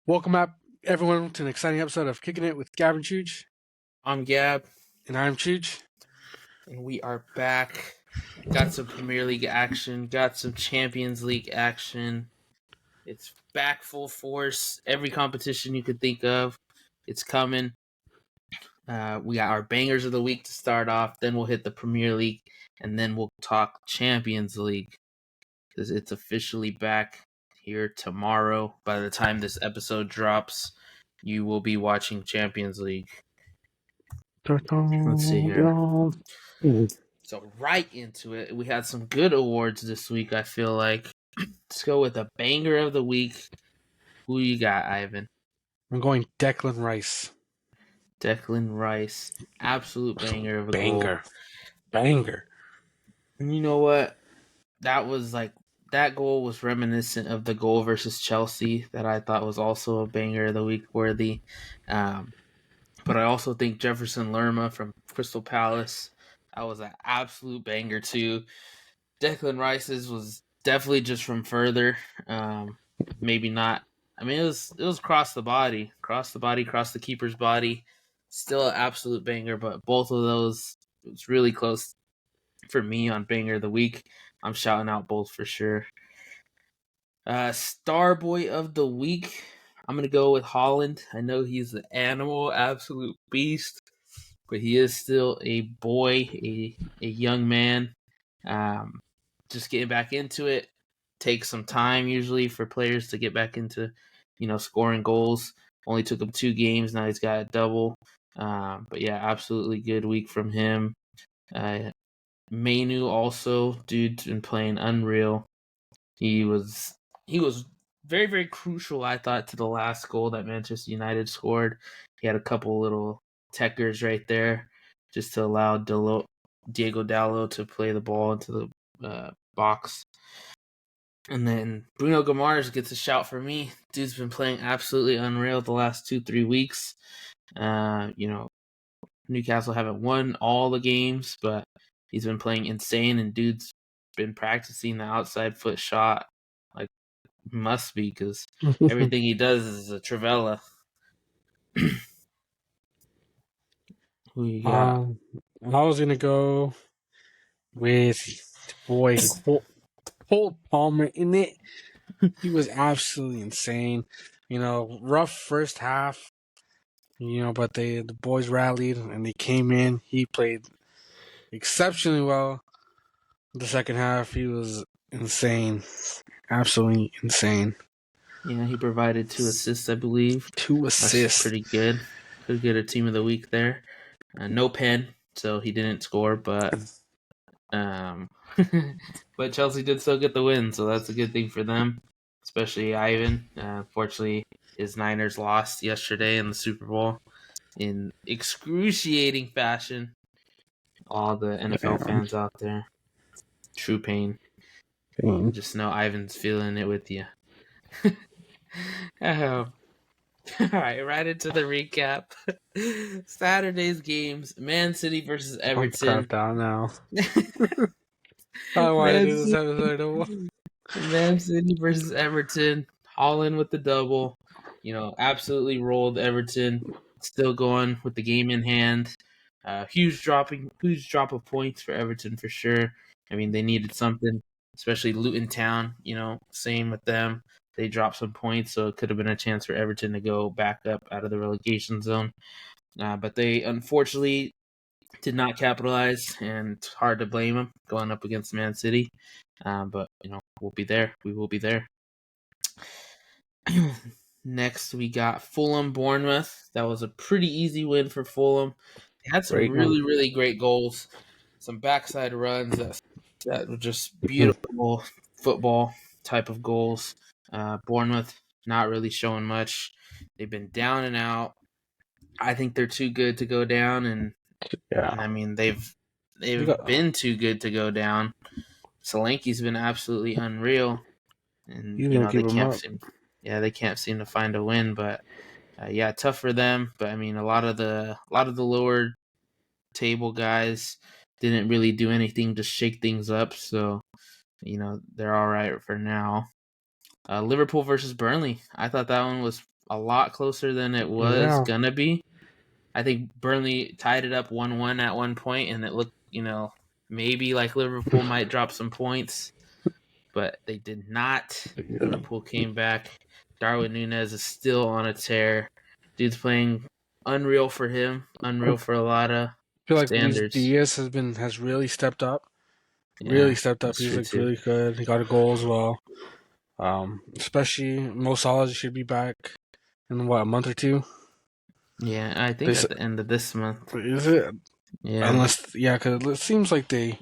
Welcome up, everyone, to an exciting episode of Kicking It with Gavin Chooch. I'm Gab, And I'm Chooch. and we are back. Got some Premier League action, got some Champions League action. It's back full force. Every competition you could think of, it's coming. We got our bangers of the week to start off. Then we'll hit the Premier League, and then we'll talk Champions League because it's officially back here tomorrow. By the time this episode drops, you will be watching Champions League. Let's see here. So right into it. We had some good awards this week, I feel like. Let's go with a banger of the week. Who you got, Ivan? I'm going Declan Rice. Declan Rice. Absolute banger of a goal. Banger. And you know what? That goal was reminiscent of the goal versus Chelsea that I thought was also a banger of the week worthy. But I also think Jefferson Lerma from Crystal Palace, that was an absolute banger too. Declan Rice's was definitely just from further. Maybe not. I mean, it was across the body, across the keeper's body. Still an absolute banger, but both of those, it's really close for me on banger of the week. I'm shouting out both for sure. Star boy of the week, I'm gonna go with Haaland. I know he's an animal, absolute beast, but he is still a boy, a young man. Just getting back into it takes some time usually for players to get back into, scoring goals. Only took him 2 games. Now he's got a double. But yeah, absolutely good week from him. Mainu also, dude's been playing unreal. He was very, very crucial, I thought, to the last goal that Manchester United scored. He had a couple little techers right there just to allow Diego Dallo to play the ball into the box. And then Bruno Guimaraes gets a shout for me. Dude's been playing absolutely unreal the last 2-3 weeks. Newcastle haven't won all the games, but he's been playing insane, and dude's been practicing the outside foot shot. Like, must be, because everything he does is a Trivela. Who you got? I was going to go with the boy Cole Palmer in it. He was absolutely insane. Rough first half, but the boys rallied and they came in. He played exceptionally well. The second half, he was insane. Absolutely insane. Yeah, he provided 2 assists, I believe. 2 That's assists. pretty good. Could get a team of the week there. No pen, so he didn't score, but but Chelsea did still get the win, so that's a good thing for them, especially Ivan. Unfortunately, his Niners lost yesterday in the Super Bowl in excruciating fashion. All the NFL fans out there, true pain. Just know Ivan's feeling it with you. All right into the recap. Saturday's games: Man City versus I'm Everton. crapped out now. I don't want to do this episode no more. Man City versus Everton. Haaland with the double. Absolutely rolled Everton. Still going with the game in hand. Huge drop of points for Everton for sure. I mean, they needed something, especially Luton Town. Same with them. They dropped some points, so it could have been a chance for Everton to go back up out of the relegation zone. But they unfortunately did not capitalize, and it's hard to blame them going up against Man City. But we'll be there. We will be there. Next, we got Fulham Bournemouth. That was a pretty easy win for Fulham. They had some really, really great goals, some backside runs that were just beautiful football type of goals. Bournemouth not really showing much. They've been down and out. I think they're too good to go down, and I mean they've been too good to go down. Solanke's been absolutely unreal, and they can't seem to find a win. But tough for them. But I mean, a lot of the lower table guys didn't really do anything to shake things up, so they're all right for now. Liverpool versus Burnley. I thought that one was a lot closer than it was gonna be. I think Burnley tied it up 1-1 at one point, and it looked, maybe like Liverpool might drop some points, but they did not. Yeah. Liverpool came back. Darwin Núñez is still on a tear. Dude's playing unreal for him, unreal for a lot of I feel like Luis standards. Diaz has really stepped up. Yeah, Really stepped up. that's He's true like too. really good. He got a goal as well. Especially Mo Salah should be back in what, a month or two. Yeah, I think at the end of this month. Is it? Yeah, Unless, yeah, because it seems like they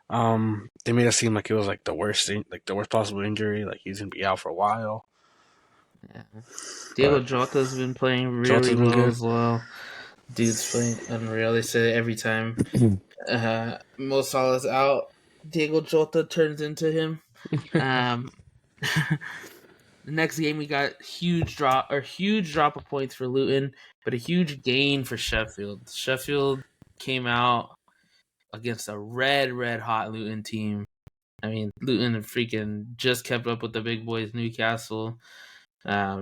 made it seem like it was like the worst possible injury. Like he's gonna be out for a while. yeah. Diego But Jota's been playing really Jota's been well good. as well. Dude's playing unreal. They say every time Mo Salah's out, Diego Jota turns into him. The next game we got huge drop of points for Luton, but a huge gain for Sheffield. Sheffield came out against a red hot Luton team. I mean, Luton freaking just kept up with the big boys, Newcastle.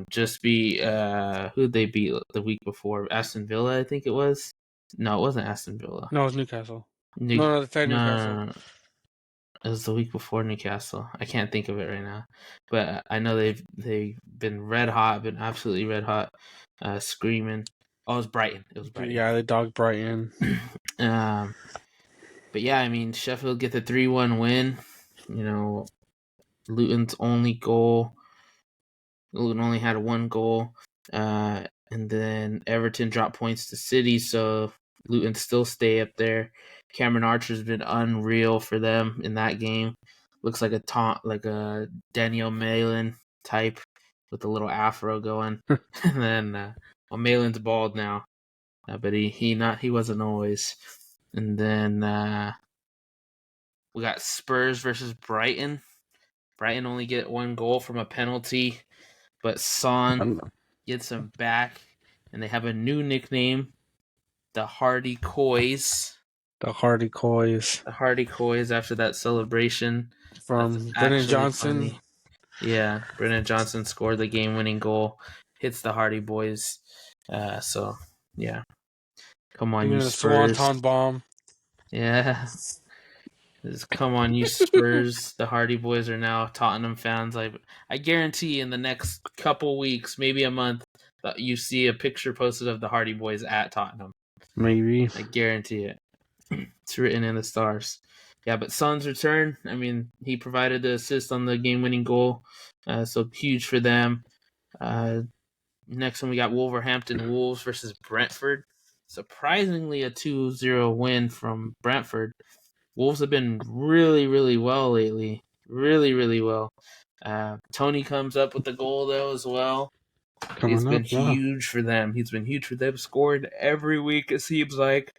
Just beat who'd they beat the week before? Aston Villa, I think it was. No, it wasn't Aston Villa. No, it was Newcastle. No, it's Newcastle. No. It was the week before Newcastle. I can't think of it right now, but I know they've been red hot, been absolutely red hot, screaming. Oh, it was Brighton. It was Brighton. Yeah, they dogged Brighton. But yeah, I mean, Sheffield get the 3-1 win. Luton's only goal. Luton only had one goal, and then Everton dropped points to City, so Luton still stay up there. Cameron Archer's been unreal for them in that game. Looks like a Daniel Malin type with a little afro going. And then Malin's bald now, but he wasn't always. And then we got Spurs versus Brighton. Brighton only get one goal from a penalty, but Son gets them back, and they have a new nickname, the Hardy Coys. The Hardy Coys. The Hardy Coys after that celebration from Brennan Johnson. Funny. Yeah, Brennan Johnson scored the game-winning goal, hits the Hardy boys. So yeah, come on, you Spurs! Swanton bomb. Yeah, come on, you Spurs! The Hardy boys are now Tottenham fans. I guarantee in the next couple weeks, maybe a month, that you see a picture posted of the Hardy boys at Tottenham. Maybe. I guarantee it. It's written in the stars. Yeah, but Son's return, I mean, he provided the assist on the game-winning goal, so huge for them. Next one, we got Wolverhampton Wolves versus Brentford. Surprisingly, a 2-0 win from Brentford. Wolves have been really, really well lately. Really, really well. Tony comes up with the goal, though, as well. He's been huge for them. He's been huge for them. Scored every week, it seems like.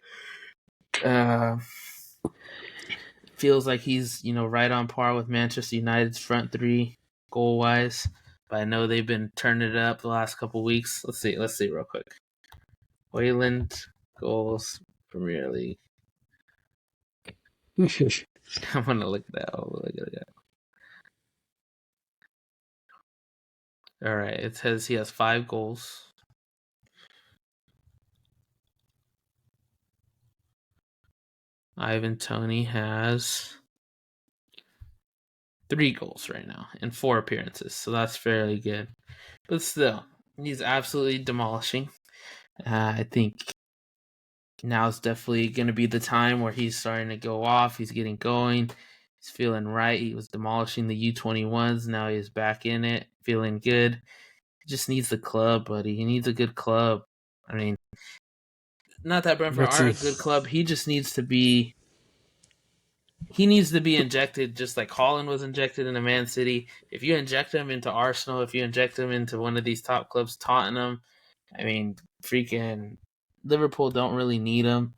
Feels like he's, right on par with Manchester United's front three goal-wise. But I know they've been turning it up the last couple weeks. Let's see real quick. Wayland goals, Premier League. I'm going to look at that. All right, it says he has 5 goals. Ivan Toney has 3 goals right now in 4 appearances, so that's fairly good. But still, he's absolutely demolishing. I think now's definitely going to be the time where he's starting to go off. He's getting going. He's feeling right. He was demolishing the U21s. Now he's back in it, feeling good. He just needs the club, buddy. He needs a good club. I mean, not that Brentford aren't a good club. He just needs to be... He needs to be injected just like Haaland was injected into Man City. If you inject him into Arsenal, if you inject him into one of these top clubs, Tottenham, I mean, freaking Liverpool don't really need him.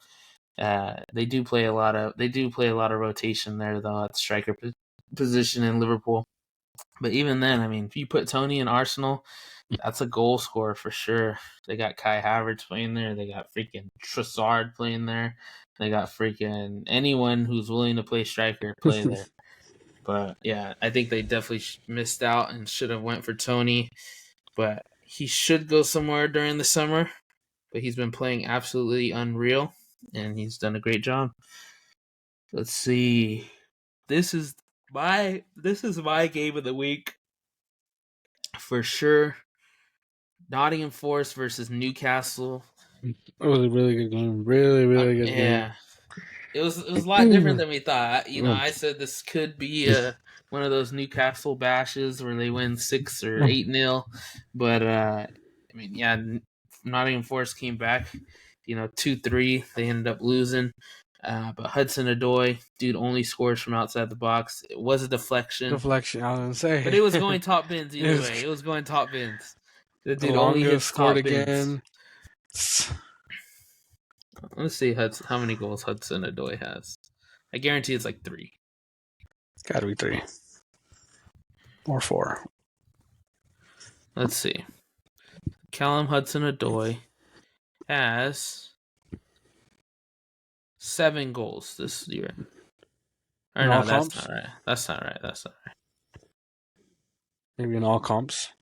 They do play a lot of rotation there though at striker position in Liverpool. But even then, I mean, if you put Tony in Arsenal, that's a goal scorer for sure. They got Kai Havertz playing there. They got freaking Trossard playing there. They got freaking anyone who's willing to play striker play there. But yeah, I think they definitely missed out and should have went for Tony. But he should go somewhere during the summer, but he's been playing absolutely unreal, and he's done a great job. Let's see. This is my game of the week for sure. Nottingham Forest versus Newcastle. It was a really good game. Really, really good game. It was a lot different than we thought. I said this could be one of those Newcastle bashes where they win 6 or 8-0, but Nottingham Forest came back, 2-3. They ended up losing. But Hudson-Odoi, dude, only scores from outside the box. It was a deflection. I was gonna say. But it was going top bins either way. It was going top bins. The dude only scored top again. Bins. Let's see how many goals Hudson-Odoi has. I guarantee it's like 3. It's got to be 3. Or 4. Let's see. Callum Hudson-Odoi has 7 goals this year. Or no, that's not right. That's not right. Maybe in all comps.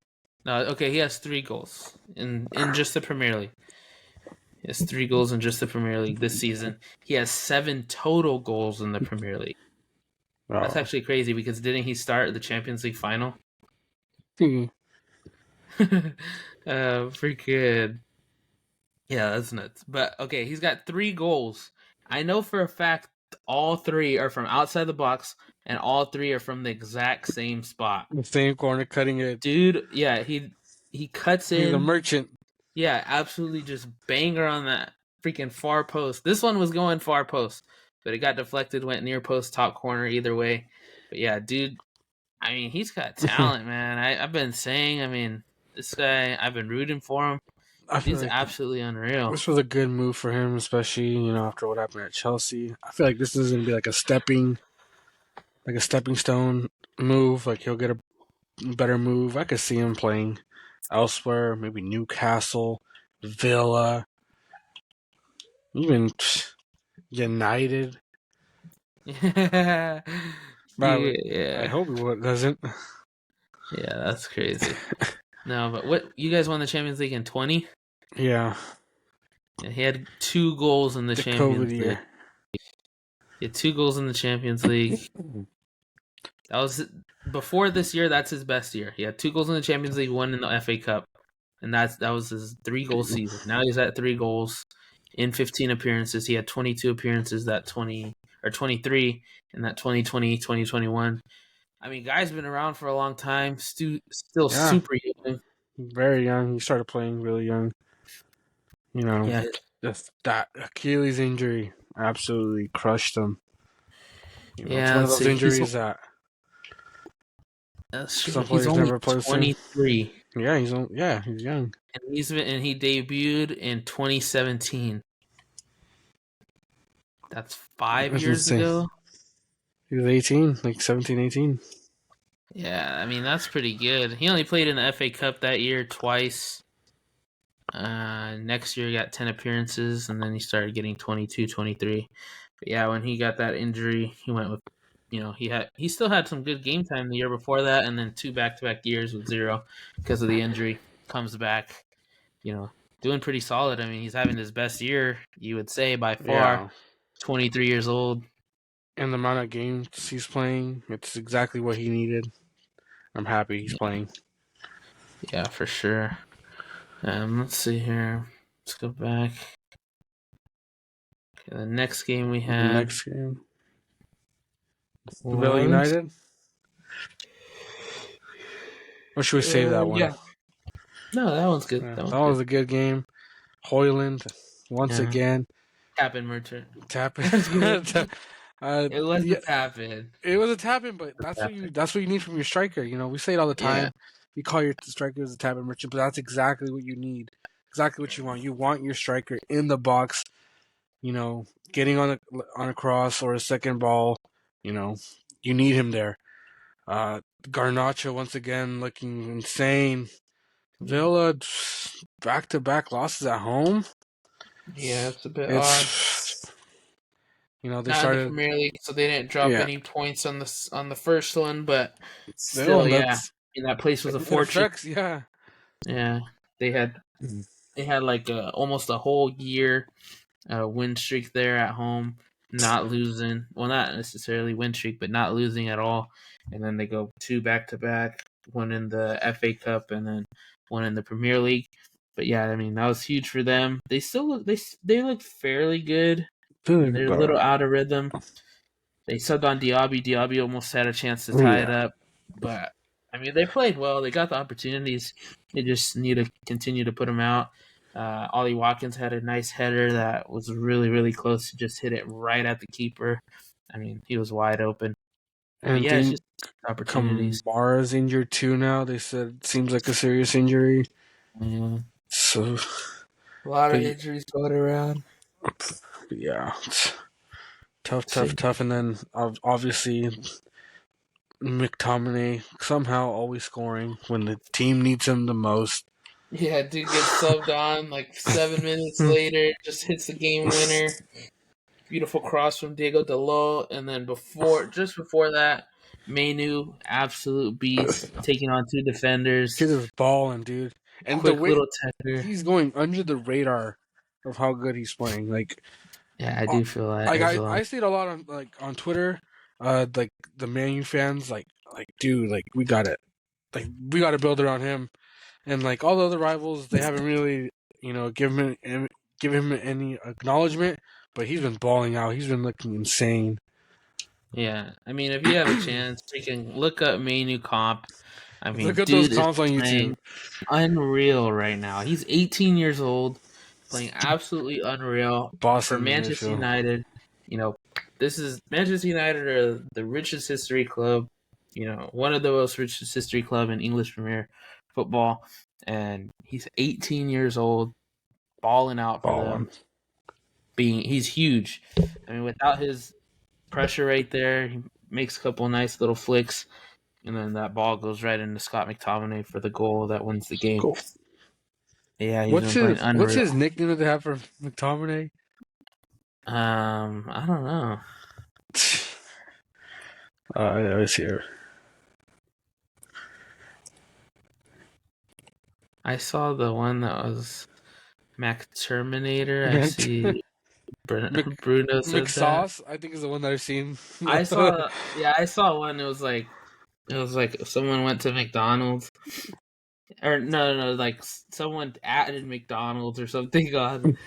No, okay, he has 3 goals in just the Premier League. He has 3 goals in just the Premier League this season. He has 7 total goals in the Premier League. Oh. That's actually crazy because didn't he start the Champions League final? Freaking. Yeah, that's nuts. But okay, he's got 3 goals. I know for a fact all 3 are from outside the box and all 3 are from the exact same spot. The same corner, cutting it. Dude, yeah, he cuts in. He's a merchant. Yeah, absolutely just banger on that freaking far post. This one was going far post, but it got deflected, went near post, top corner, either way. But yeah, dude, I mean, he's got talent, man. I've been saying, this guy, I've been rooting for him. He's absolutely unreal. This was a good move for him, especially, after what happened at Chelsea. I feel like this is going to be like a stepping stone move. Like, he'll get a better move. I could see him playing elsewhere, maybe Newcastle, Villa, even United. Yeah. I hope he doesn't. Yeah, that's crazy. No, but what, you guys won the Champions League in 20? Yeah. He had 2 goals in the Champions League. Year. He had 2 goals in the Champions League. That was before this year. That's his best year. He had 2 goals in the Champions League, 1 in the FA Cup, and that was his 3-goal season. Now he's at 3 goals in 15 appearances. He had 22 appearances 23 in that 2020-2021. I mean, guy's been around for a long time. Still super young. Very young. He started playing really young. That Achilles injury absolutely crushed him. It's one of those injuries that. That's true. He's only 23. Yeah, he's young. And he debuted in 2017. That's 5 years ago. He was 18, like 17, 18. Yeah, that's pretty good. He only played in the FA Cup that year twice. Next year he got 10 appearances, and then he started getting 22, 23. But yeah, when he got that injury, he went with, he still had some good game time the year before that, and then 2 back-to-back years with 0 because of the injury. Comes back, doing pretty solid. He's having his best year, you would say, by far. Yeah. 23 years old. And the amount of games he's playing, it's exactly what he needed. I'm happy he's playing. Yeah, for sure. Let's see here. Let's go back. Okay, the next game we had. Villa United? Or should we save that one? Yeah. No, that one's good. That was a good game. Hoyland, once again. Tap-in merchant. Tap-in. It was a tap-in. It was a tap-in, but that's what you need from your striker. We say it all the time. Yeah. You call your striker as a tap-in merchant, but that's exactly what you need. Exactly what you want. You want your striker in the box, getting on a cross or a second ball. You need him there. Garnacho once again looking insane. Villa back-to-back losses at home. Yeah, it's a bit odd. They started in the Premier League, so they didn't drop any points on the first one, but still, that place was a fortress. Yeah. They had like almost a whole year win streak there at home, not losing. Well, not necessarily win streak, but not losing at all. And then they go 2 back to back, one in the FA Cup and then one in the Premier League. But yeah, I mean that was huge for them. They still look they look fairly good. They're a little out of rhythm. They subbed on Diaby. Diaby almost had a chance to tie it up, but I mean they played well. They got the opportunities. They just need to continue to put them out. Ollie Watkins had a nice header that was really, really close to just hit it right at the keeper. I mean, he was wide open. And yeah, it's just opportunities. Kamara's injured too now. They said it seems like a serious injury. Yeah. So A lot of injuries going around. Yeah. Tough. And then obviously McTominay somehow always scoring when the team needs him the most. Yeah, dude gets subbed on like 7 minutes later, just hits the game winner. Beautiful cross from Diego Dalot, and then just before that, Mainu, absolute beast, taking on 2 defenders. Kid is balling, dude. And quick the way little tacker. He's going under the radar of how good he's playing. Like, yeah, I do feel that. I see it a lot on Twitter. Like the Man U fans, like dude, like we got to build around him. And like all the other rivals, they haven't really, give him any acknowledgement. But he's been balling out. He's been looking insane. Yeah, I mean, if you have a chance, freaking look up Mainu comp. I mean, look at dude those comps on YouTube. Unreal right now. He's 18 years old, playing absolutely unreal for Manchester United. This is Manchester United are the richest history club. One of the most richest history club in English Premier football, and he's 18 years old, balling out for them. He's huge. I mean, without his pressure right there, he makes a couple nice little flicks, and then that ball goes right into Scott McTominay for the goal that wins the game. Cool. Yeah, what's his nickname that they have for McTominay? I don't know. I was here. I saw the one that was Mac Terminator. I see Bruno said McSauce, I think is the one that I've seen. I saw one. It was like someone went to McDonald's, or no, like someone added McDonald's or something on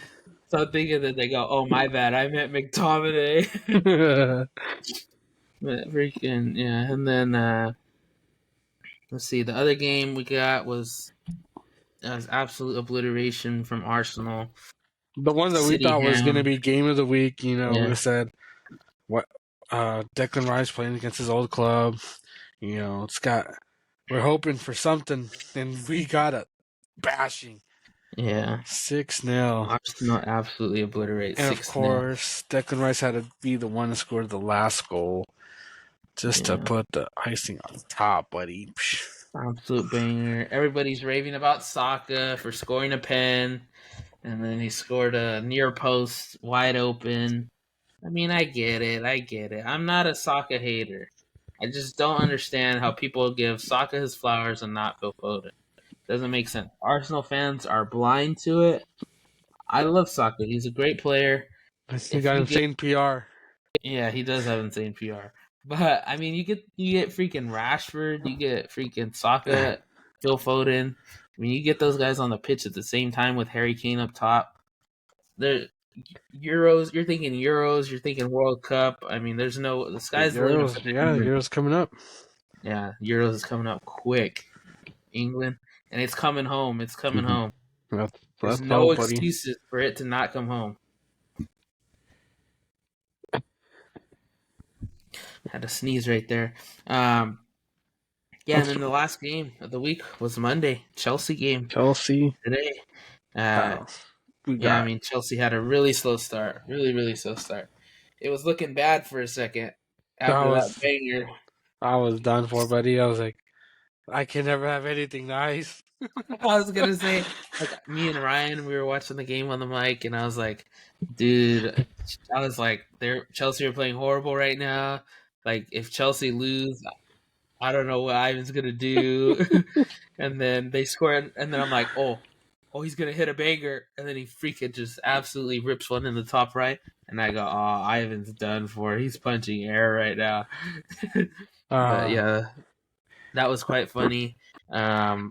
something, and then they go, "Oh, my bad, I meant McTominay." But freaking yeah, and then let's see. The other game we got was absolute obliteration from Arsenal. The one that we thought was going to be game of the week, we said, what, Declan Rice playing against his old club, we're hoping for something, and we got a bashing. Yeah. 6-0. Arsenal absolutely obliterate. And 6-0. Of course, Declan Rice had to be the one to score the last goal, just to put the icing on top, buddy. Absolute banger. Everybody's raving about Saka for scoring a pen. And then he scored a near post, wide open. I mean, I get it. I'm not a Saka hater. I just don't understand how people give Saka his flowers and not Phil Foden. Doesn't make sense. Arsenal fans are blind to it. I love Saka. He's a great player. He got insane PR. Yeah, he does have insane PR. But I mean, you get freaking Rashford, you get freaking Saka, Phil Foden. I mean, you get those guys on the pitch at the same time with Harry Kane up top. You're thinking Euros, you're thinking World Cup. I mean, the sky's the limit. Euros coming up. Yeah, Euros is coming up quick. England, and it's coming home. It's coming home. There's no excuses for it to not come home. Had to sneeze right there. Yeah, and then the last game of the week was Monday. Chelsea game. Chelsea. Today. I mean, Chelsea had a really slow start. Really, really slow start. It was looking bad for a second after that banger. I was done for, buddy. I was like, I can never have anything nice. I was going to say, like, me and Ryan, we were watching the game on the mic, and I was like, dude, Chelsea are playing horrible right now. Like, if Chelsea lose, I don't know what Ivan's going to do. And then they scored, and then I'm like, oh, oh, he's going to hit a banger. And then he freaking just absolutely rips one in the top right. And I go, oh, Ivan's done for. He's punching air right now. But yeah, that was quite funny. But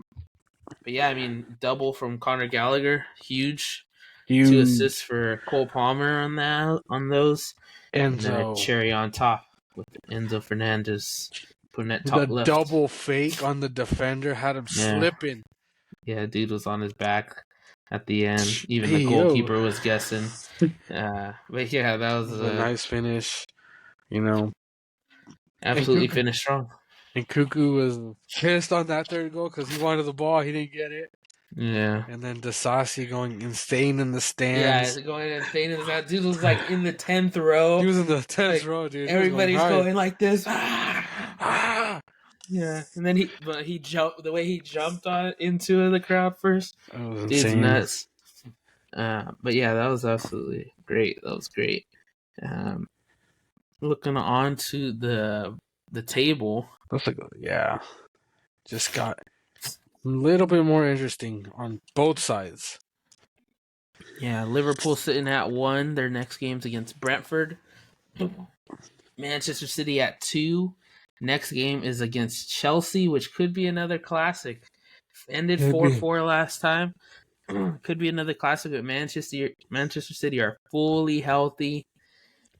yeah, I mean, double from Conor Gallagher, huge. 2 assists for Cole Palmer on those. And then a cherry on top with Enzo Fernandez putting that top left. The double fake on the defender had him slipping. Yeah, dude was on his back at the end. Even the goalkeeper was guessing. But yeah, that was a nice finish. You know, absolutely finished strong. And Cuckoo was pissed on that third goal because he wanted the ball, he didn't get it. Yeah. And then Disasi going insane in the stands. Yeah, going insane in the stands. Dude was like in the 10th row. He was in the 10th row, dude. Everybody's going like this. Yeah, and then he jumped the way he jumped into the crowd first. That was insane. Dude's nuts. But yeah, that was absolutely great. That was great. Looking on to the table. Looks like just got a little bit more interesting on both sides. Yeah, Liverpool sitting at 1. Their next game's against Brentford. Manchester City at 2. Next game is against Chelsea, which could be another classic. Ended 4-4 last time. Could be another classic, but Manchester City are fully healthy.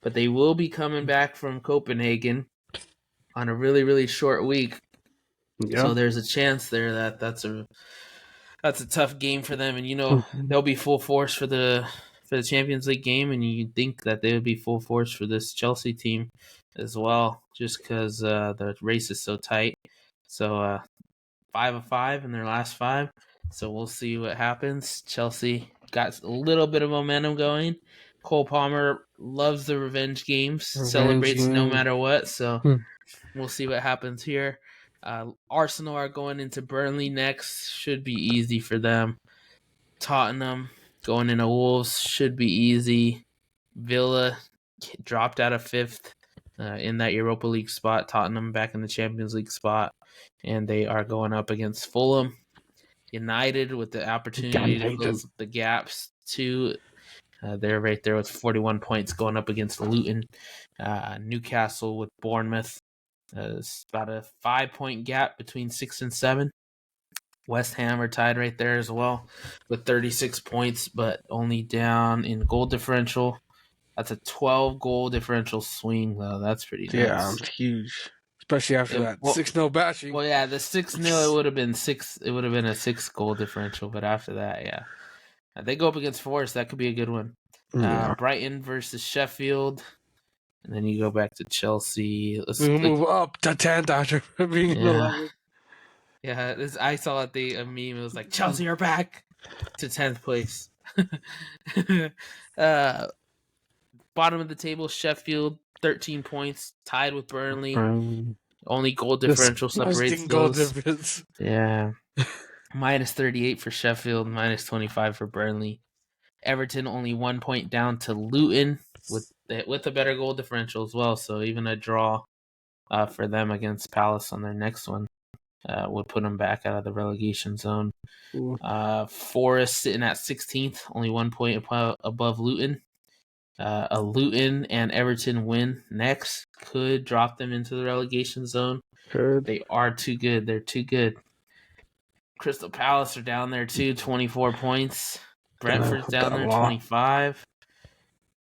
But they will be coming back from Copenhagen on a really, really short week. Yep. So there's a chance there that's a tough game for them. And, they'll be full force for the Champions League game, and you'd think that they would be full force for this Chelsea team as well, just because the race is so tight. So 5 of 5 in their last 5. So we'll see what happens. Chelsea got a little bit of momentum going. Cole Palmer loves the revenge games, celebrates no matter what. So we'll see what happens here. Arsenal are going into Burnley next. Should be easy for them. Tottenham going into Wolves should be easy. Villa dropped out of 5th in that Europa League spot. Tottenham back in the Champions League spot. And they are going up against Fulham. United with the opportunity to close the gaps too. They're right there with 41 points going up against Luton. Newcastle with Bournemouth. It's about a 5-point gap between 6 and 7. West Ham are tied right there as well with 36 points, but only down in goal differential. That's a 12-goal differential swing, though. That's pretty nice. Yeah, it's huge. Especially after that 6-0 bashing. Well, yeah, the 6-0, it would have been 6. It would have been a 6-goal differential, but after that, yeah. They go up against Forest. That could be a good one. Brighton versus Sheffield. And then you go back to Chelsea. We'll move up to 10th after being 11. Yeah, I saw a meme. It was like, Chelsea are back to 10th place. Bottom of the table, Sheffield, 13 points, tied with Burnley. Only goal differential separates goal difference. Yeah. Minus 38 for Sheffield, minus 25 for Burnley. Everton only 1 point down to Luton with a better goal differential as well. So even a draw for them against Palace on their next one would put them back out of the relegation zone. Forest sitting at 16th, only 1 point above Luton. A Luton and Everton win next could drop them into the relegation zone. They are too good. They're too good. Crystal Palace are down there too, 24 points. Brentford's down there, 25.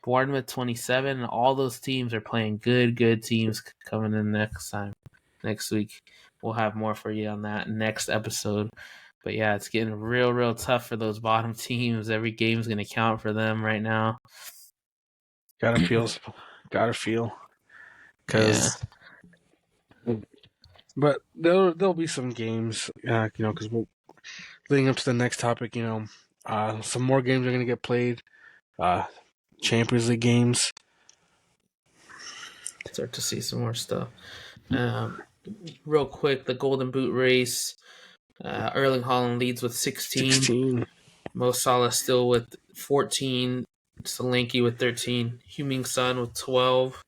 Bournemouth, 27. And all those teams are playing good teams coming in next week. We'll have more for you on that next episode. But yeah, it's getting real tough for those bottom teams. Every game's going to count for them right now. Gotta feel. Because, but there'll be some games, because we're leading up to the next topic. Some more games are gonna get played. Champions League games. Start to see some more stuff. Real quick, the Golden Boot race. Erling Haaland leads with 16. Mo Salah still with 14. Solanke with 13. Heung-min Son with 12.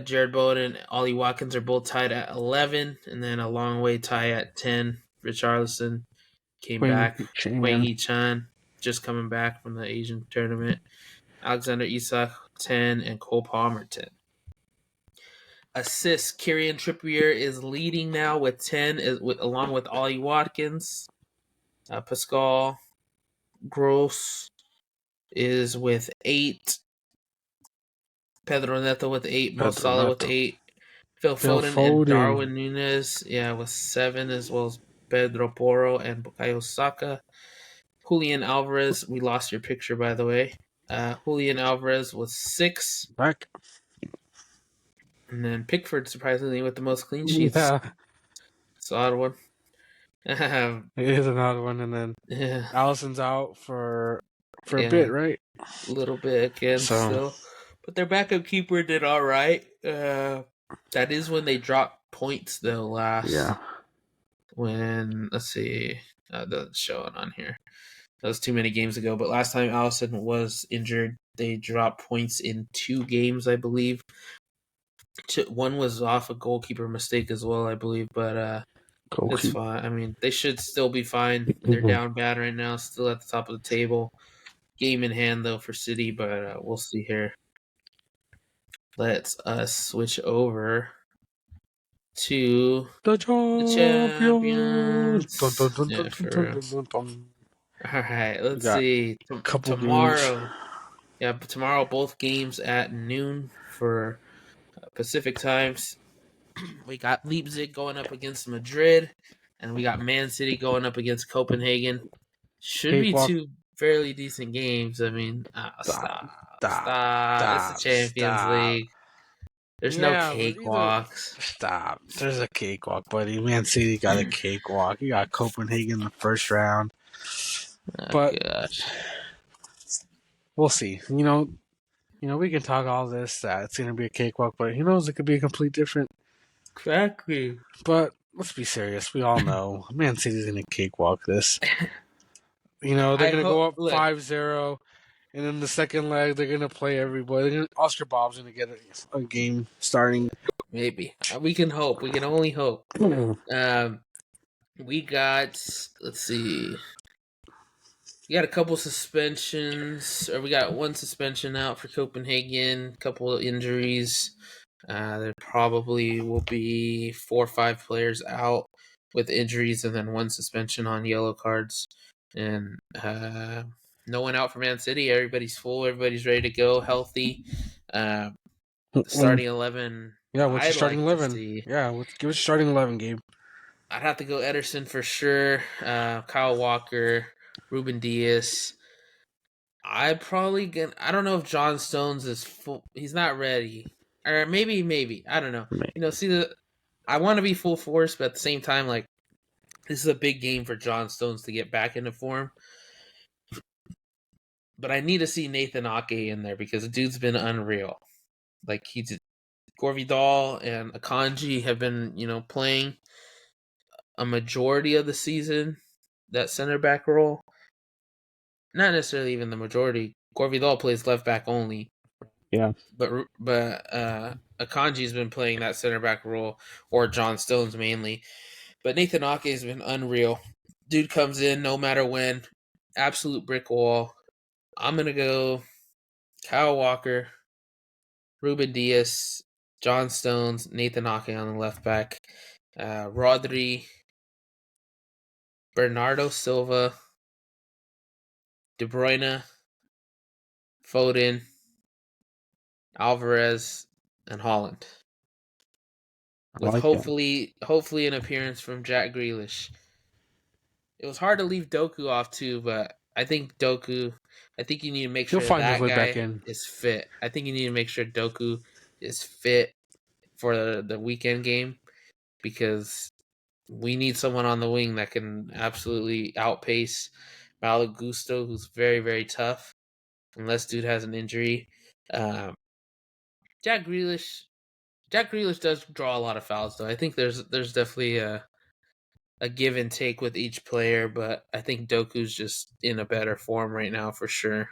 Jared Bowen and Ollie Watkins are both tied at 11. And then a long way tie at 10. Richarlison, came Wei back. Chan. Wei Hee-chan, just coming back from the Asian tournament. Alexander Isak, 10, and Cole Palmer, 10. Assists, Kieran Trippier is leading now with 10, along with Ollie Watkins. Pascal Gross is with 8. Pedro Neto with 8. Mo Salah with 8. Phil Foden and Darwin Núñez, with 7, as well as Pedro Porro and Bukayo Saka. Julian Alvarez, we lost your picture, by the way. Julian Alvarez was 6. Back. And then Pickford, surprisingly, with the most clean sheets. Yeah. It's an odd one. It is an odd one. And then Allison's out for a bit, right? A little bit again still. But their backup keeper did all right. That is when they dropped points, though, last. Yeah. When, let's see, that's showing on here. That was too many games ago. But last time Allison was injured, they dropped points in 2 games, I believe. One was off a goalkeeper mistake as well, I believe. But it's fine. I mean, they should still be fine. They're down bad right now, still at the top of the table. Game in hand, though, for City, but we'll see here. Let's switch over to the champions. All right, let's see. Tomorrow, tomorrow both games at noon for Pacific times. We got Leipzig going up against Madrid, and we got Man City going up against Copenhagen. Should be 2 fairly decent games. I mean, stop. It's the Champions League. There's no cakewalks. Stop. There's a cakewalk, buddy. Man City got a cakewalk. You got Copenhagen in the first round. Gosh. We'll see. You know, we can talk all this that it's going to be a cakewalk, but who knows? It could be a complete different. Exactly. But let's be serious. We all know Man City's going to cakewalk this. You know, they're going to go up 5-0. And then the second leg, they're going to play everybody. Oscar Bob's going to get a game starting. Maybe. We can hope. We can only hope. We got, let's see. We got a couple suspensions. Or we got 1 suspension out for Copenhagen. A couple of injuries. There probably will be 4 or 5 players out with injuries. And then 1 suspension on yellow cards. And no one out for Man City. Everybody's full. Everybody's ready to go, healthy. Starting 11. Yeah, what's your starting 11? Yeah, give us starting 11, Gabe. I'd have to go Ederson for sure. Kyle Walker, Ruben Dias. I don't know if John Stones is full. He's not ready. Or maybe. I don't know. Maybe. I want to be full force, but at the same time, like, this is a big game for John Stones to get back into form. But I need to see Nathan Ake in there because the dude's been unreal. Like, Gorvidal and Akanji have been, playing a majority of the season, that center back role. Not necessarily even the majority. Gorvidal plays left back only. Yeah. But Akanji's been playing that center back role, or John Stones mainly. But Nathan Ake has been unreal. Dude comes in no matter when. Absolute brick wall. I'm going to go Kyle Walker, Ruben Dias, John Stones, Nathan Ake on the left back, Rodri, Bernardo Silva, De Bruyne, Foden, Alvarez, and Haaland. With hopefully an appearance from Jack Grealish. It was hard to leave Doku off too, but I think you need to make sure that guy is fit. I think you need to make sure Doku is fit for the weekend game because we need someone on the wing that can absolutely outpace Malo Gusto, who's very, very tough, unless dude has an injury. Jack Grealish does draw a lot of fouls, though. I think there's definitely a give and take with each player, but I think Doku's just in a better form right now for sure.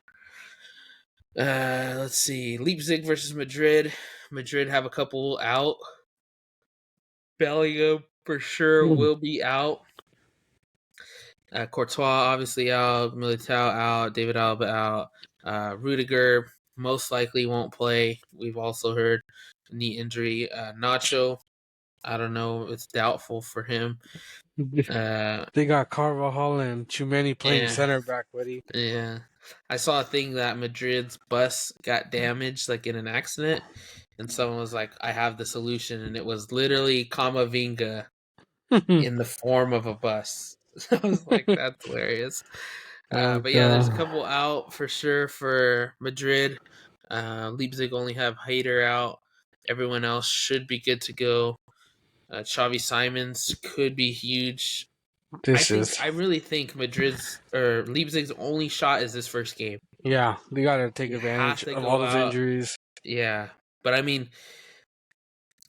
Let's see. Leipzig versus Madrid. Madrid have a couple out. Bellingham for sure will be out. Courtois obviously out, Militao out, David Alaba out. Rudiger most likely won't play. We've also heard knee injury. Nacho, I don't know. It's doubtful for him. They got Carvajal and Tchouameni playing Yeah, center back, buddy. yeah. I saw a thing that Madrid's bus got damaged, like in an accident, and someone was like, "I have the solution," and it was literally Kamavinga in the form of a bus. I was like, "That's hilarious." But yeah, there's a couple out for sure for Madrid. Leipzig only have Hayter out. Everyone else should be good to go. Xavi Simons could be huge. I really think Madrid's or Leipzig's only shot is this first game. Yeah, they got to take You have advantage to of all go those out. injuries. Yeah, but I mean,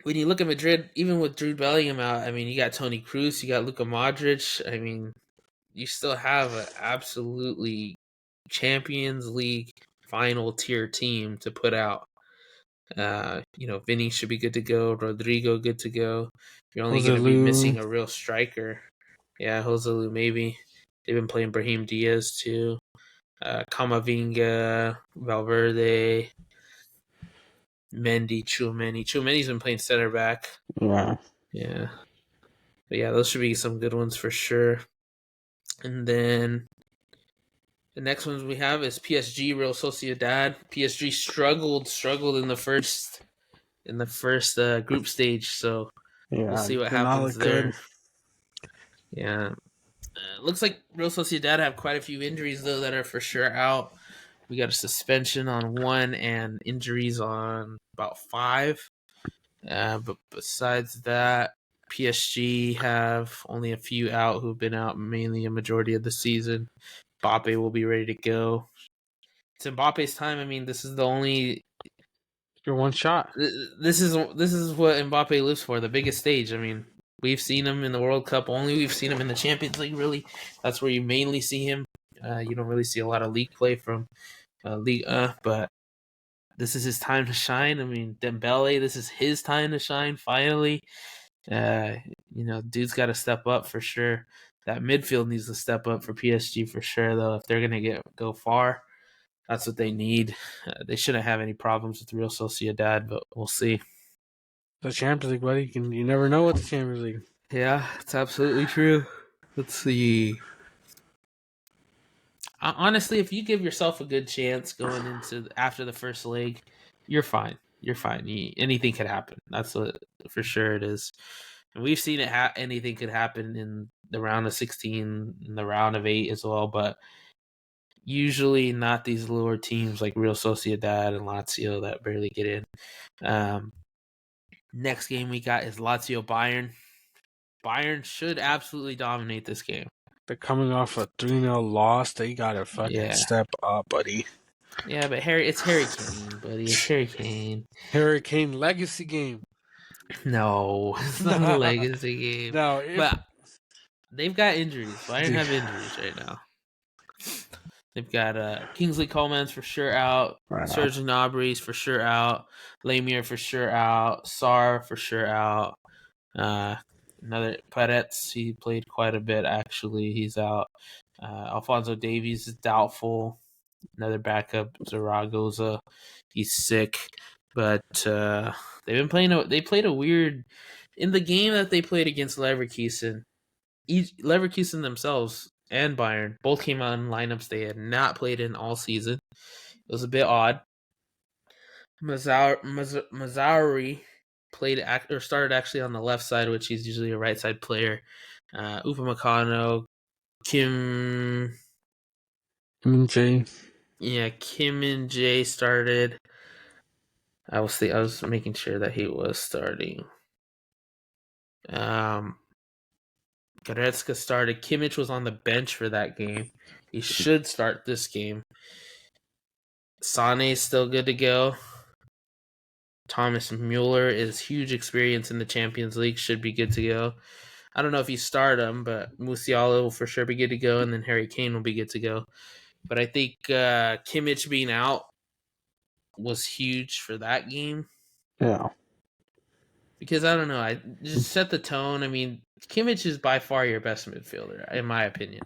when you look at Madrid, even with Jude Bellingham out, I mean, you got Toni Kroos, you got Luka Modric. I mean, you still have an absolutely Champions League final tier team to put out. Vinny should be good to go. Rodrigo good to go. You're only going to be missing a real striker. Yeah, Joselu maybe. They've been playing Brahim Diaz too. Camavinga, Valverde, Mendy, Tchouameni. Tchouameni's been playing center back. Yeah. Yeah. But yeah, those should be some good ones for sure. And then the next ones we have is PSG, Real Sociedad. PSG struggled in the first group stage, so we'll see what happens there. Good. Yeah. Looks like Real Sociedad have quite a few injuries though that are for sure out. We got a suspension on one and injuries on about 5. But besides that, PSG have only a few out who've been out mainly a majority of the season. Mbappe will be ready to go. It's Mbappe's time. I mean, this is the only your one shot. This is what Mbappe lives for, the biggest stage. I mean, we've seen him in the World Cup only. We've seen him in the Champions League, really. That's where you mainly see him. You don't really see a lot of league play from Liga, but this is his time to shine. I mean, Dembele, this is his time to shine, finally. Dude's got to step up for sure. That midfield needs to step up for PSG for sure, though. If they're going to go far, that's what they need. They shouldn't have any problems with Real Sociedad, but we'll see. The Champions League, buddy. You never know what the Champions League. Yeah, it's absolutely true. Let's see. Honestly, if you give yourself a good chance going into after the first leg, you're fine. You're fine. Anything could happen. That's what for sure it is. And we've seen it. Anything could happen in the round of 16, in the round of 8 as well. But usually not these lower teams like Real Sociedad and Lazio that barely get in. Next game we got is Lazio Bayern. Bayern should absolutely dominate this game. They're coming off a 3-0 loss. They gotta fucking step up, buddy. Yeah, but it's Harry Kane, buddy. It's Harry Kane. Harry Kane legacy game. No, it's not a legacy game. No, but they've got injuries. Bayern have injuries right now. They've got Kingsley Coman's for sure out. Serge Gnabry's for sure out. Lemire for sure out. Sarr for sure out. Another Paredes, he played quite a bit actually. He's out. Alphonso Davies is doubtful. Another backup, Zaragoza, he's sick. But they've been playing. They played a weird in the game that they played against Leverkusen. Leverkusen themselves and Bayern both came out in lineups they had not played in all season. It was a bit odd. Mazzari started actually on the left side, which he's usually a right side player. Upamecano, Kim Min-jae. Yeah, Kim Min-jae started. I was making sure that he was starting. Goretzka started. Kimmich was on the bench for that game. He should start this game. Sane's still good to go. Thomas Mueller is huge experience in the Champions League. Should be good to go. I don't know if you start him, but Musiala will for sure be good to go, and then Harry Kane will be good to go. But I think Kimmich being out was huge for that game. Yeah. Because I don't know, I just set the tone. I mean, Kimmich is by far your best midfielder, in my opinion.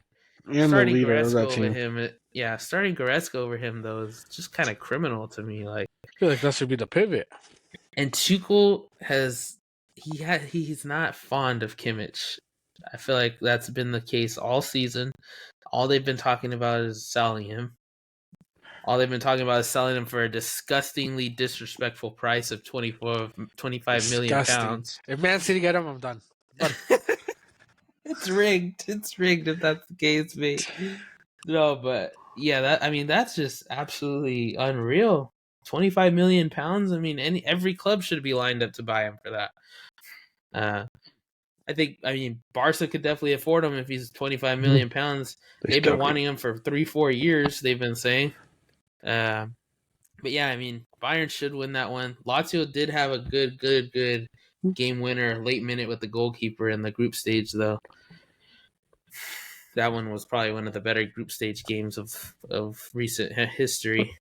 And the starting leader of Goretzka that over team. him, starting Goretzka over him though is just kind of criminal to me. Like, I feel like that should be the pivot. and Tuchel he's not fond of Kimmich. I feel like that's been the case all season. All they've been talking about is selling him. All they've been talking about is selling him for a disgustingly disrespectful price of 25 million pounds. If Man City get him, I'm done. It's rigged. It's rigged if that's the case, mate. No, but yeah, that's just absolutely unreal. 25 million pounds. I mean, every club should be lined up to buy him for that. I mean, Barca could definitely afford him if he's 25 million pounds. They've been wanting him for 3-4 years. They've been saying. But yeah, I mean, Bayern should win that one. Lazio did have a good game winner late minute with the goalkeeper in the group stage, though. That one was probably one of the better group stage games of recent history.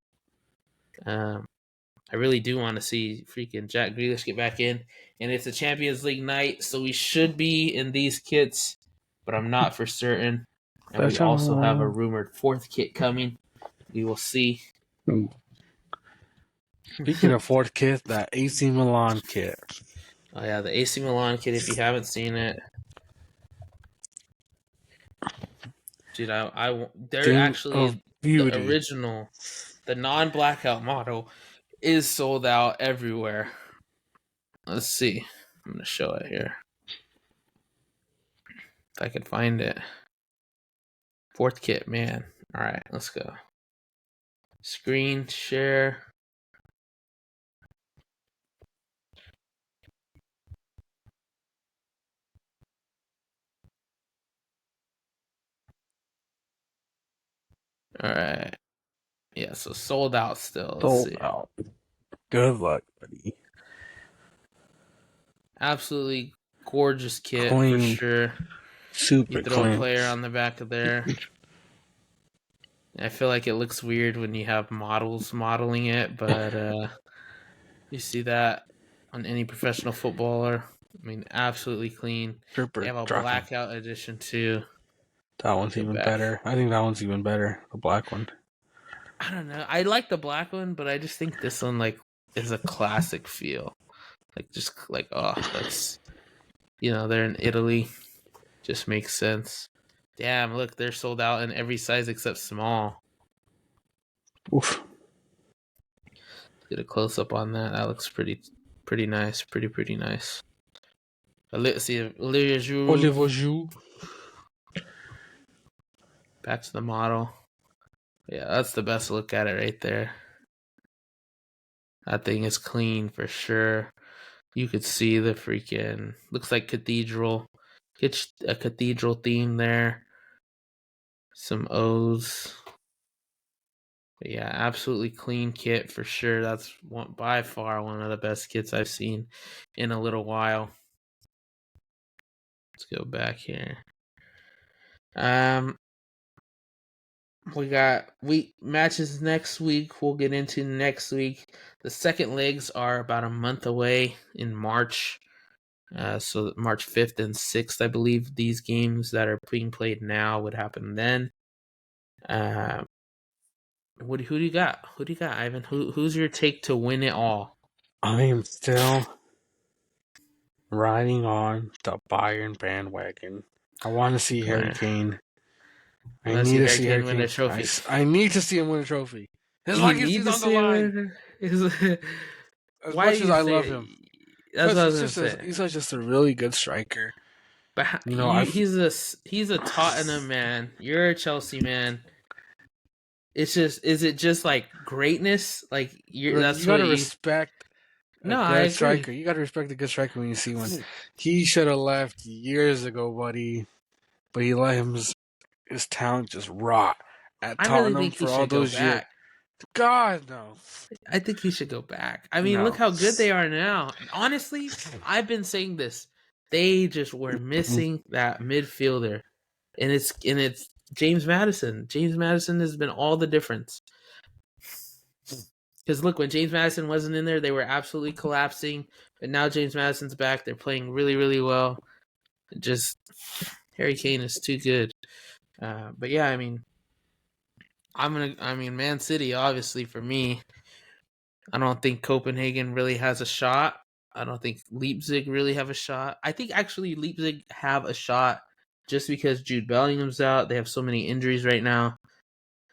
I really do want to see freaking Jack Grealish get back in. And it's a Champions League night, so we should be in these kits, but I'm not for certain. And we also have a rumored fourth kit coming. We will see. Speaking of fourth kit, that AC Milan kit. Oh yeah, the AC Milan kit. If you haven't seen it, dude, they're actually the original, the non-blackout model is sold out everywhere. Let's see. I'm gonna show it here if I could find it. Fourth kit, man. All right, let's go. Screen share. All right. Yeah, so sold out still. Sold out. Good luck, buddy. Absolutely gorgeous kit for sure. Super you throw clean. A player on the back of there. I feel like it looks weird when you have models modeling it, but you see that on any professional footballer. I mean, absolutely clean. They have a blackout edition too. That one's even better. I think that one's even better. The black one. I don't know. I like the black one, but I just think this one is a classic feel. That's they're in Italy. Just makes sense. Damn, look, they're sold out in every size except small. Oof. Get a close up on that. That looks pretty nice. Pretty nice. Let's see, Olivier Giroud. Back to the model. Yeah, that's the best look at it right there. That thing is clean for sure. You could see the freaking looks like cathedral. It's a cathedral theme there. Some O's. But yeah, absolutely clean kit for sure. That's by far one of the best kits I've seen in a little while. Let's go back here. We got week matches next week. We'll get into next week. The second legs are about a month away in March. So March 5th and 6th, I believe these games that are being played now would happen then. Who do you got? Who do you got, Ivan? Who's your take to win it all? I am still riding on the Bayern bandwagon. I want to see Harry Kane. I need to see Harry Kane win a trophy. I need to see him win a trophy. His legacy is on the line. As much as I love him, that's what I was gonna say. He's just a really good striker. But he's a Tottenham man. You're a Chelsea man. It's just, is it just like greatness? Like you gotta respect. Good striker. You gotta respect a good striker when you see one. He should have left years ago, buddy. But he let his talent just rot at Tottenham for all those years. God, no. I think he should go back. I mean, look how good they are now. Honestly, I've been saying this. They just were missing that midfielder. And it's James Maddison. James Maddison has been all the difference. Because look, when James Maddison wasn't in there, they were absolutely collapsing. But now James Maddison's back. They're playing really, really well. Just Harry Kane is too good. But yeah, I mean, Man City, obviously for me, I don't think Copenhagen really has a shot. I don't think Leipzig really have a shot. I think actually Leipzig have a shot just because Jude Bellingham's out. They have so many injuries right now.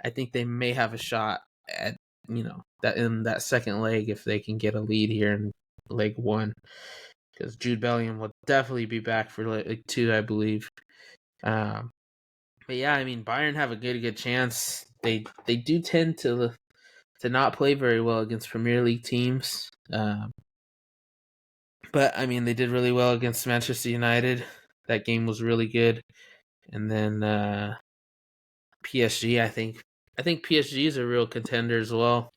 I think they may have a shot at that in that second leg if they can get a lead here in leg one, because Jude Bellingham will definitely be back for leg two, I believe. But yeah, I mean Bayern have a good chance. They do tend to not play very well against Premier League teams. But I mean, they did really well against Manchester United. That game was really good. And then PSG, I think PSG is a real contender as well,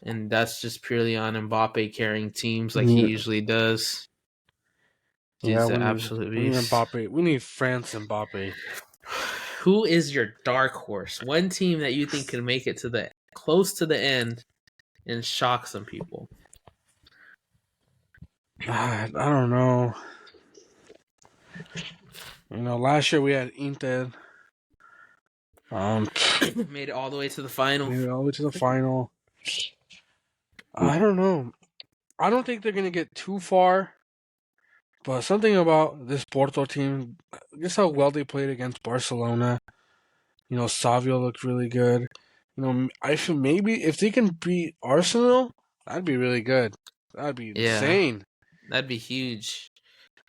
and that's just purely on Mbappe carrying teams like he usually does. Yeah, He's an absolute we need beast. Mbappe. We need France Mbappe. Who is your dark horse? One team that you think can make it to the close to the end and shock some people. I don't know. Last year we had Inter. Made it all the way to the final. Made it all the way to the final. I don't know. I don't think they're gonna get too far. But something about this Porto team, just how well they played against Barcelona. Savio looked really good. I feel maybe if they can beat Arsenal, that'd be really good. That'd be insane. That'd be huge.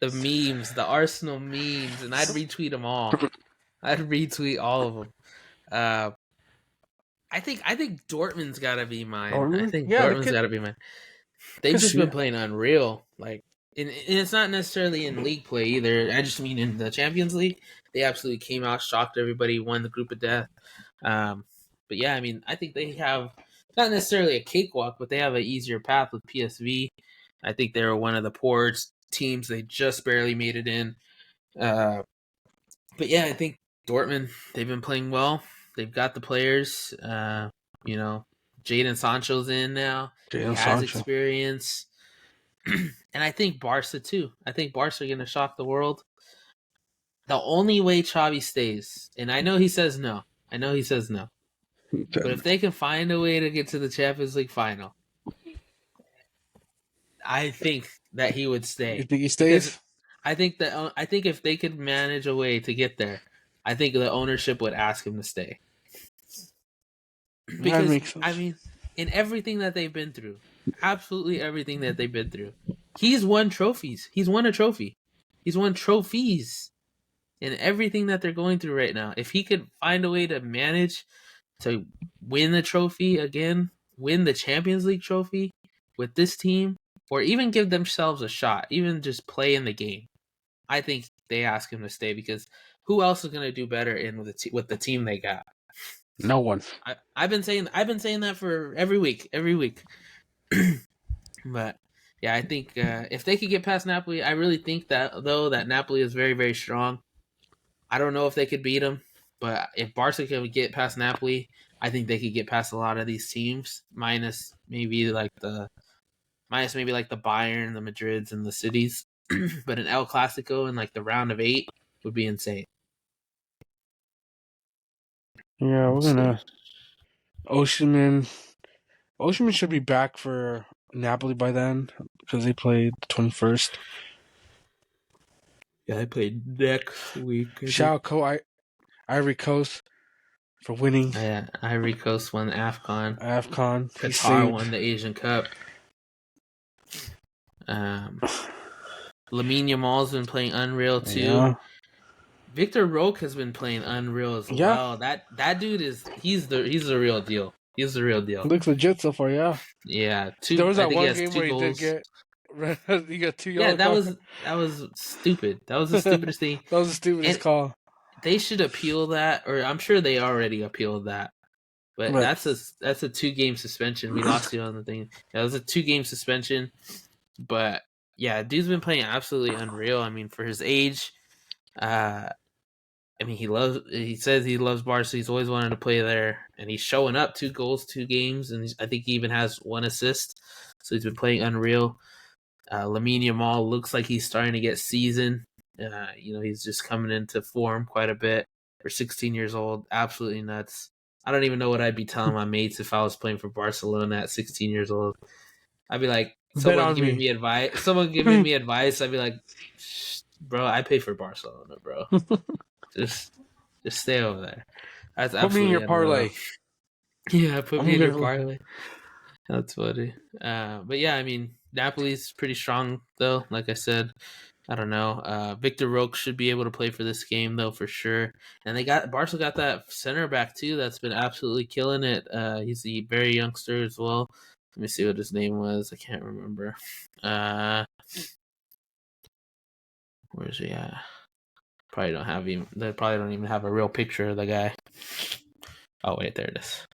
The memes, the Arsenal memes, and I'd retweet them all. I'd retweet all of them. I think Dortmund's got to be mine. Dortmund? I think Yeah, Dortmund's got to be mine. They've just been playing unreal. Like, and it's not necessarily in league play either. I just mean in the Champions League, they absolutely came out, shocked everybody, won the group of death. But yeah, I mean, I think they have not necessarily a cakewalk, but they have an easier path with PSV. I think they were one of the poor teams. They just barely made it in. But yeah, I think Dortmund, they've been playing well. They've got the players. Jadon Sancho's in now. He has experience. And I think Barca too. I think Barca are going to shock the world. The only way Xavi stays, and I know he says no. But if they can find a way to get to the Champions League final, I think that he would stay. You think he stays? I think if they could manage a way to get there, I think the ownership would ask him to stay. Because I mean, in everything that they've been through, absolutely everything that they've been through, he's won trophies. He's won a trophy. He's won trophies in everything that they're going through right now. If he could find a way to manage to win the trophy again, win the Champions League trophy with this team, or even give themselves a shot, even just play in the game, I think they ask him to stay, because who else is going to do better with the team they got? No one. I've been saying that for every week. But yeah, I think if they could get past Napoli, I really think that Napoli is very, very strong. I don't know if they could beat them, but if Barca can get past Napoli, I think they could get past a lot of these teams, minus maybe like the Bayern, the Madrids, and the Cities. But an El Clasico in like the round of 8 would be insane. Yeah, we're gonna. Osimhen should be back for Napoli by then, because they played the 21st. Yeah, they played next week. Shout out Ivory Coast for winning. Yeah, Ivory Coast won AFCON. Qatar won the Asian Cup. Lamine Yamal's been playing unreal too. Yeah. Victor Roque has been playing unreal as well. That dude he's the real deal. He's the real deal. Looks legit so far, yeah. Yeah, there was that one game where he did get. He got 2 yellow cards. That was stupid. That was the stupidest thing. That was the stupidest call. They should appeal that, or I'm sure they already appealed that. But that's a 2-game suspension. We lost you on the thing. That was a 2-game suspension. But yeah, dude's been playing absolutely unreal. I mean, for his age, he says he loves Barca. He's always wanted to play there, and he's showing up. 2 goals, 2 games, and I think he even has 1 assist. So he's been playing unreal. Lamine Yamal looks like he's starting to get seasoned. He's just coming into form quite a bit. or 16 years old. Absolutely nuts. I don't even know what I'd be telling my mates if I was playing for Barcelona at 16 years old. I'd be like, Bet on me. Someone giving me advice. I'd be like, bro, I pay for Barcelona, bro. just stay over there. That's Put me in your absolutely unreal. parlay. Yeah, put me I'm in your gonna- parlay. That's funny. But yeah, I mean, Napoli's pretty strong though. Like I said, I don't know. Victor Roque should be able to play for this game though, for sure. And Barca got that center back too. That's been absolutely killing it. He's a very youngster as well. Let me see what his name was. I can't remember. Where's he at? Probably don't have him. They probably don't even have a real picture of the guy. Oh wait, there it is.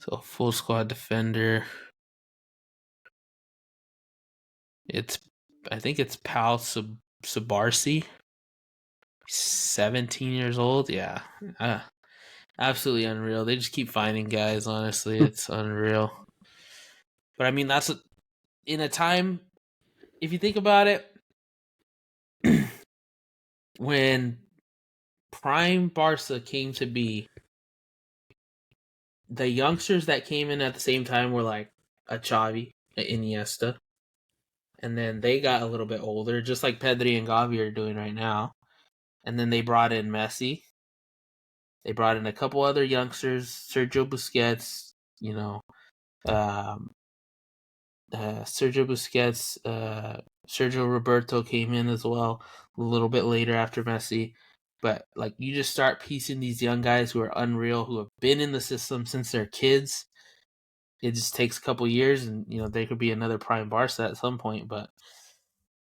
So full squad defender. I think it's Pal Sabarsi. 17 years old. Yeah. Absolutely unreal. They just keep finding guys, honestly. It's unreal. But I mean, that's in a time, if you think about it, when prime Barca came to be, the youngsters that came in at the same time were like a Xavi, a Iniesta. And then they got a little bit older, just like Pedri and Gavi are doing right now. And then they brought in Messi. They brought in a couple other youngsters, Sergio Busquets, Sergio Busquets, Sergio Roberto came in as well a little bit later after Messi. But like, you just start piecing these young guys who are unreal, who have been in the system since they're kids. It just takes a couple years, and they could be another prime Barca at some point. But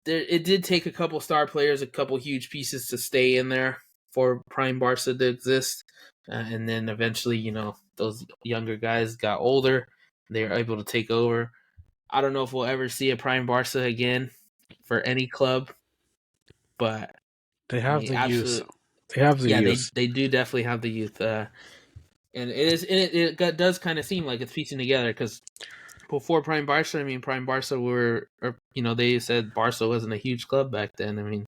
it did take a couple star players, a couple huge pieces to stay in there for prime Barca to exist. And then eventually, those younger guys got older. They were able to take over. I don't know if we'll ever see a prime Barca again for any club, but they have the youth. They have the youth. They do definitely have the youth. And it does kind of seem like it's piecing together, because before prime Barca, I mean, prime Barca they said Barca wasn't a huge club back then. I mean,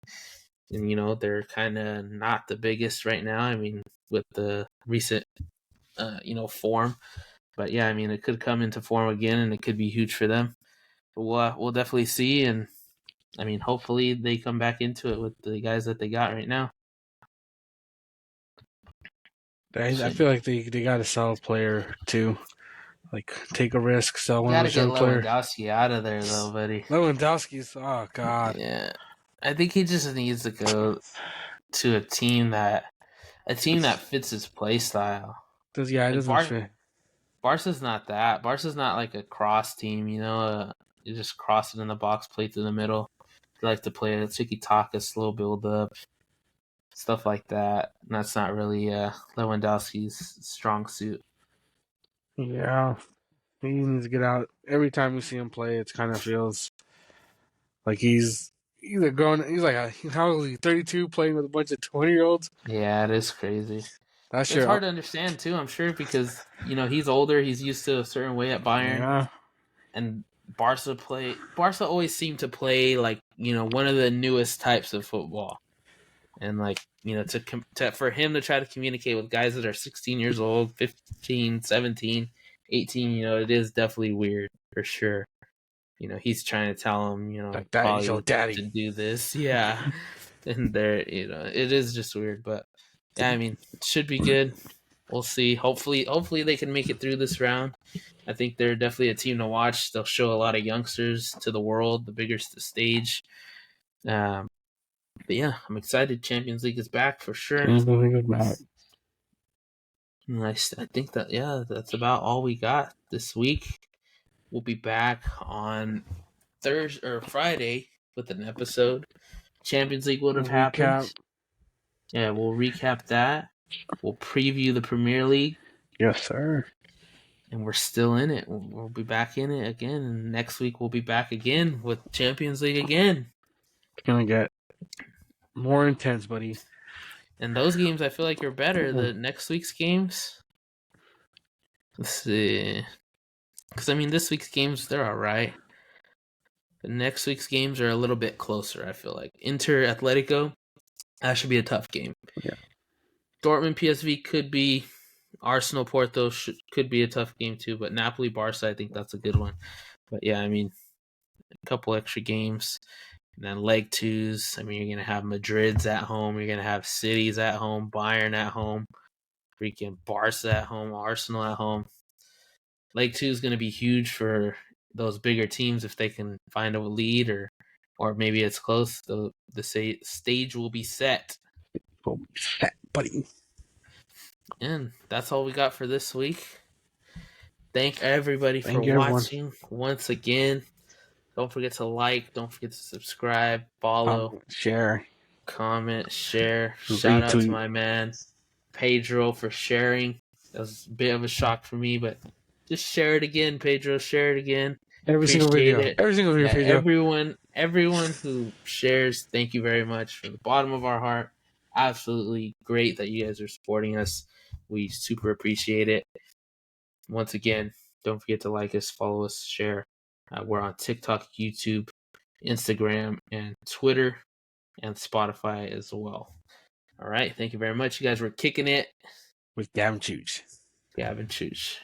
and they're kind of not the biggest right now. I mean, with the recent form, but yeah, I mean, it could come into form again, and it could be huge for them. But we'll definitely see, and I mean, hopefully they come back into it with the guys that they got right now. I feel like they got to sell a player too. Like, take a risk, sell one of those young players. Gotta get Lewandowski out of there, though, buddy. Lewandowski's, oh god. Yeah, I think he just needs to go to a team that fits his play style. It doesn't fit. Barca's not that. Barca's not like a cross team, you just cross it in the box, play through the middle. They like to play a tiki-taka, slow build-up, stuff like that. And that's not really Lewandowski's strong suit. Yeah, he needs to get out. Every time we see him play, it kind of feels like he's either going. He's like, how old is he? 32, playing with a bunch of 20-year-olds. Yeah, it is crazy. It's hard to understand too, I'm sure, because he's older. He's used to a certain way at Bayern. Yeah. And Barca always seemed to play like one of the newest types of football. And like, for him to try to communicate with guys that are 16 years old, 15, 17, 18, it is definitely weird for sure. He's trying to tell him, like, daddy's your daddy, to do this. Yeah. And there, it is just weird. But yeah, I mean, it should be good. We'll see. Hopefully they can make it through this round. I think they're definitely a team to watch. They'll show a lot of youngsters to the world, the bigger the stage. But yeah, I'm excited. Champions League is back for sure. Champions League is back. Nice. I think that's about all we got this week. We'll be back on Thursday or Friday with an episode. Champions League would have happened. Yeah, we'll recap that. We'll preview the Premier League. Yes, sir. And we're still in it. We'll be back in it again. And next week we'll be back again with Champions League again. It's going to get more intense, buddy. And those games, I feel like, are better. The next week's games. Let's see. Because, I mean, this week's games, they're all right. The next week's games are a little bit closer, I feel like. Inter Atletico. That should be a tough game. Yeah. Dortmund PSV could be. Arsenal Porto could be a tough game too, but Napoli Barca, I think that's a good one. But yeah, I mean, a couple extra games. And then leg twos. I mean, you're going to have Madrid's at home. You're going to have City's at home, Bayern at home, freaking Barca at home, Arsenal at home. Leg two is going to be huge for those bigger teams if they can find a lead or maybe it's close. The stage will be set. Will be set, buddy. And that's all we got for this week. Thank everybody for watching once again. Don't forget to like. Don't forget to subscribe, follow, share, comment, share. Shout out to my man Pedro for sharing. That was a bit of a shock for me, but just share it again, Pedro. Share it again. Every single video, Pedro. Everyone who shares, thank you very much from the bottom of our heart. Absolutely great that you guys are supporting us. We super appreciate it. Once again, don't forget to like us, follow us, share. We're on TikTok, YouTube, Instagram, and Twitter, and Spotify as well. All right. Thank you very much. You guys were kicking it with Gavin Chooch. Gavin Chooch.